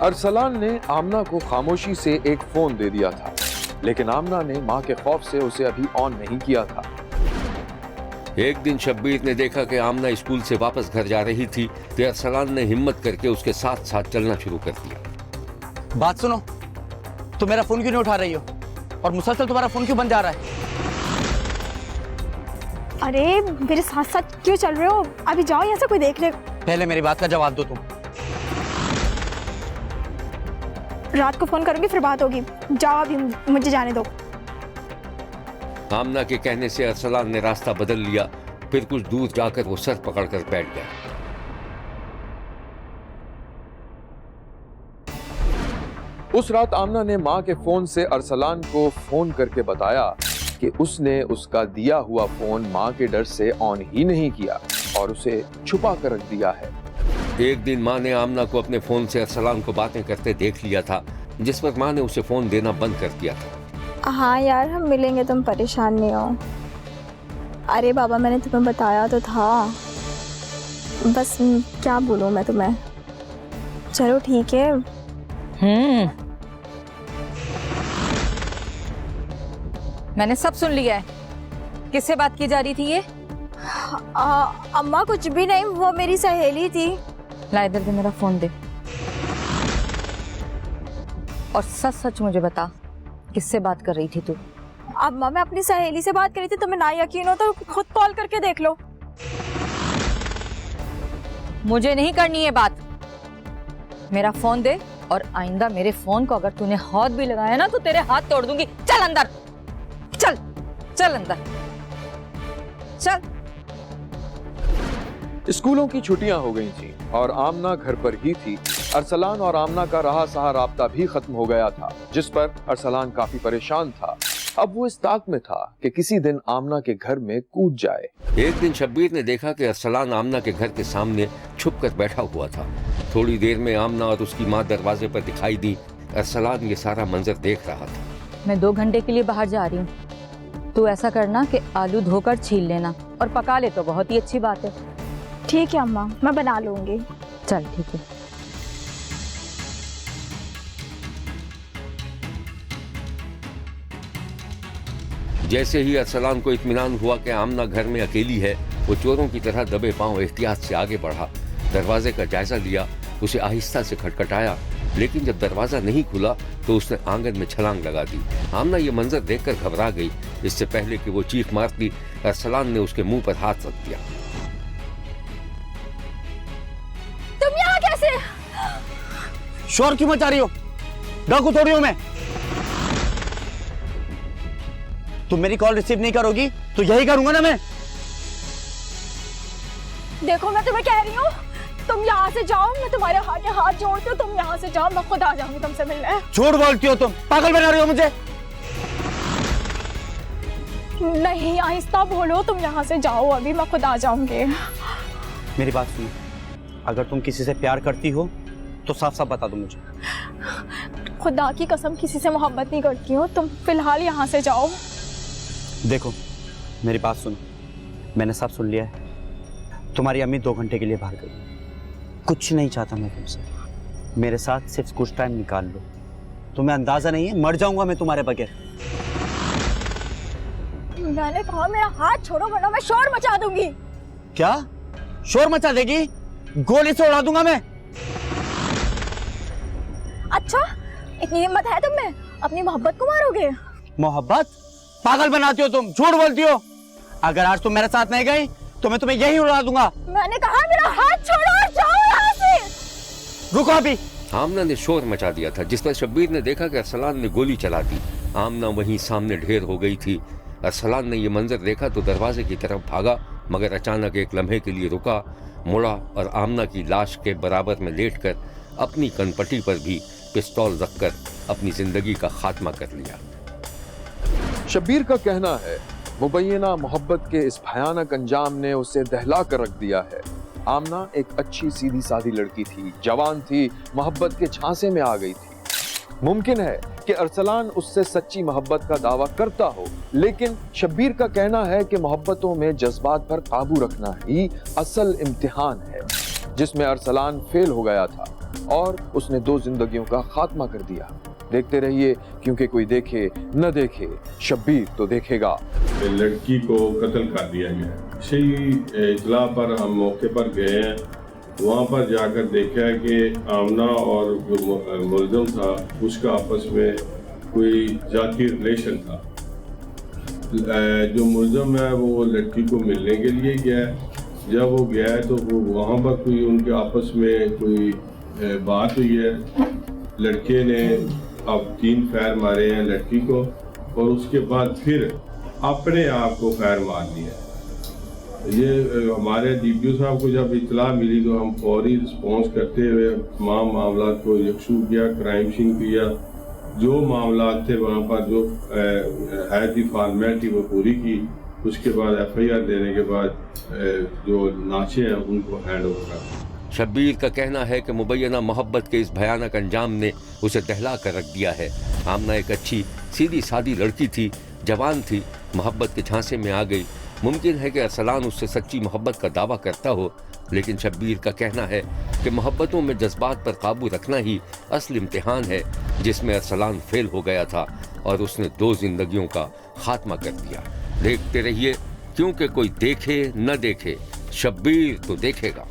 अरसलान ने आमना को खामोशी से एक फोन दे दिया था, लेकिन आमना ने मां के खौफ से उसे अभी ऑन नहीं किया था। एक दिन शब्बीर ने देखा कि आमना स्कूल से वापस घर जा रही थी तो अरसलान ने हिम्मत करके उसके साथ साथ चलना शुरू कर दिया। बात सुनो, तुम मेरा फोन क्यों नहीं उठा रही हो और मुसलसल तुम्हारा फोन क्यों बंद जा रहा है? अरे मेरे साथ साथ क्यों चल रहे हो? अभी जाओ यहाँ से, कोई देख ले। पहले मेरी बात का जवाब दो तुम। रात को फोन करूंगी फिर बात होगी। जाओ अभी, मुझे जाने दो। आमना के कहने से अरसलान ने रास्ता बदल लिया। फिर कुछ दूर जाकर वो सर पकड़कर बैठ गया। उस रात आमना ने मां के फोन से अरसलान को फोन करके बताया कि उसने उसका दिया हुआ फोन मां के डर से ऑन ही नहीं किया और उसे छुपा कर रख दिया है। एक दिन मां ने आमना को अपने फोन से अरसलान को बातें करते देख लिया था, जिस पर मां ने उसे फोन देना बंद कर दिया था। हाँ यार, हम मिलेंगे, तुम परेशान नहीं हो। अरे बाबा, मैंने तुम्हें बताया तो था, बस क्या बोलूं मैं तुम्हें। चलो ठीक है। मैंने सब सुन लिया है। किससे बात की जा रही थी ये? अम्मा कुछ भी नहीं, वो मेरी सहेली थी। ला इधर दे, मेरा फोन दे और सच सच मुझे बता, किससे बात कर रही थी तू? अम्मा, मैं अपनी सहेली से बात कर रही थी। तुम्हें ना यकीन हो तो खुद कॉल करके देख लो। मुझे नहीं करनी है बात। मेरा फोन दे और आइंदा मेरे फोन को अगर तूने हाथ भी लगाया ना तो तेरे हाथ तोड़ दूंगी। चल अंदर, चल चल अंदर चल। स्कूलों की छुट्टियां हो गई थी और आमना घर पर ही थी। अरसलान और आमना का रहा सहा राब्ता भी खत्म हो गया था, जिस पर अरसलान काफी परेशान था। अब वो इस ताक में था कि किसी दिन आमना के घर में कूद जाए। एक दिन शब्बीर ने देखा कि अरसलान आमना के घर के सामने छुप कर बैठा हुआ था। थोड़ी देर में आमना और उसकी माँ दरवाजे पर दिखाई दी। अरसलान ये सारा मंजर देख रहा था। मैं 2 घंटे के लिए बाहर जा रही हूँ। तू ऐसा करना कि आलू धोकर छील लेना और पका ले तो बहुत ही अच्छी बात है। ठीक है अम्मा, मैं बना लूंगी। चल ठीक है। जैसे ही अरसलान को इत्मीनान हुआ कि आमना घर में अकेली है, वो चोरों की तरह दबे पांव एहतियात से आगे बढ़ा। दरवाजे का जायजा लिया, उसे आहिस्ता से खटखटाया, लेकिन जब दरवाजा नहीं खुला तो उसने आंगन में छलांग लगा दी। आमना ये मंजर देखकर घबरा गई। इससे पहले कि वो चीख मारती, अरसलान ने उसके मुंह पर हाथ रख दिया। तुम यहाँ कैसे? शोर क्यों मचा रही हो? डाकू थोड़ी हूं मैं। तुम मेरी कॉल रिसीव नहीं करोगी तो यही करूंगा ना मैं। देखो, मैं तुम्हें कह रही हूँ, तुम यहाँ से जाओ। मैं तुम्हारे हाथ जोड़ती हूँ, तुम यहाँ से जाओ। मैं खुद आ जाऊंगी तुमसे मिलने। झूठ बोलती हो तुम, पागल बना रही हो मुझे। नहीं, आहिस्ता बोलो। तुम यहाँ से जाओ अभी, मैं खुद आ जाऊंगी। मेरी बात सुनो, अगर तुम किसी से प्यार करती हो तो साफ साफ बता दो मुझे। खुदा की कसम, किसी से मोहब्बत नहीं करती हूँ। तुम फिलहाल यहाँ से जाओ। देखो मेरी बात सुनो, मैंने सब सुन लिया है। तुम्हारी अम्मी 2 घंटे के लिए बाहर गई। कुछ नहीं चाहता मैं तुमसे। मेरे साथ सिर्फ कुछ टाइम निकाल लो। तुम्हें अंदाजा नहीं है, मर जाऊंगा मैं तुम्हारे बगैर। मैंने कहा मेरा हाथ छोड़ो वरना मैं शोर मचा दूंगी। क्या शोर मचा देगी? गोली से उड़ा दूंगा मैं। अच्छा, इतनी हिम्मत है तुम में? अपनी मोहब्बत को मारोगे? मोहब्बत? पागल बनाती हो तुम, झूठ बोलती हो। अगर आज तुम मेरे साथ नहीं गई तो मैं तुम्हें यही उड़ा दूंगा। मैंने कहा मेरा हाथ छोड़ो और जाओ यहाँ से। रुको अभी। आमना ने शोर मचा दिया था, जिस पर शब्बीर ने देखा कि अरसलान ने गोली चला दी। आमना वहीं सामने ढेर हो गई थी। अरसलान ने यह मंजर देखा तो दरवाजे की तरफ भागा, मगर अचानक एक लम्हे के लिए रुका, मुड़ा और आमना की लाश के बराबर में लेटकर अपनी कनपटी पर भी पिस्तौल रखकर अपनी जिंदगी का खात्मा कर लिया। शब्बीर का कहना है, मुबैना मोहब्बत के इस भयानक अंजाम ने उसे दहला कर रख दिया है। आमना एक अच्छी सीधी सादी लड़की थी, जवान थी, मोहब्बत के झांसे में आ गई थी। मुमकिन है कि अरसलान उससे सच्ची मोहब्बत का दावा करता हो, लेकिन शब्बीर का कहना है कि मोहब्बतों में जज्बात पर काबू रखना ही असल इम्तिहान है। जिसमें अरसलान फेल हो गया था और उसने 2 जिंदगियों का खात्मा कर दिया। देखते रहिए, क्योंकि कोई देखे न देखे, शब्बीर तो देखेगा। लड़की को कत्ल कर दिया गया। सही इतला पर हम मौके पर गए हैं। वहाँ पर जाकर देखा कि आमना और जो मुलजम था उसका आपस में कोई जाती रिलेशन था। जो मुलजम है वो लड़की को मिलने के लिए गया। जब वो गया तो वो वहाँ पर कोई उनके आपस में कोई बात हुई है। लड़के ने अब 3 फायर मारे हैं लड़की को और उसके बाद फिर अपने आप को फायर मार दिया। ये हमारे DPO साहब को जब इतला मिली तो हम फौरी रिस्पॉन्स करते हुए तमाम मामला को यकसू किया, क्राइम सीन किया। जो मामला थे वहाँ पर जो है थी फॉर्मेलिटी वो पूरी की। उसके बाद FIR देने के बाद जो नाचे हैं उनको हैंड ओवर कर। शब्बीर का कहना है कि मुबैना मोहब्बत के इस भयानक अंजाम ने उसे दहला कर रख दिया है। आमना एक अच्छी सीधी सादी लड़की थी, जवान थी, मोहब्बत के झांसे में आ गई। मुमकिन है कि अरसलान उससे सच्ची मोहब्बत का दावा करता हो, लेकिन शब्बीर का कहना है कि मोहब्बतों में जज्बात पर काबू रखना ही असल इम्तिहान है, जिसमें अरसलान फेल हो गया था और उसने 2 जिंदगियों का खात्मा कर दिया। देखते रहिए, क्योंकि कोई देखे न देखे, शब्बीर तो देखेगा।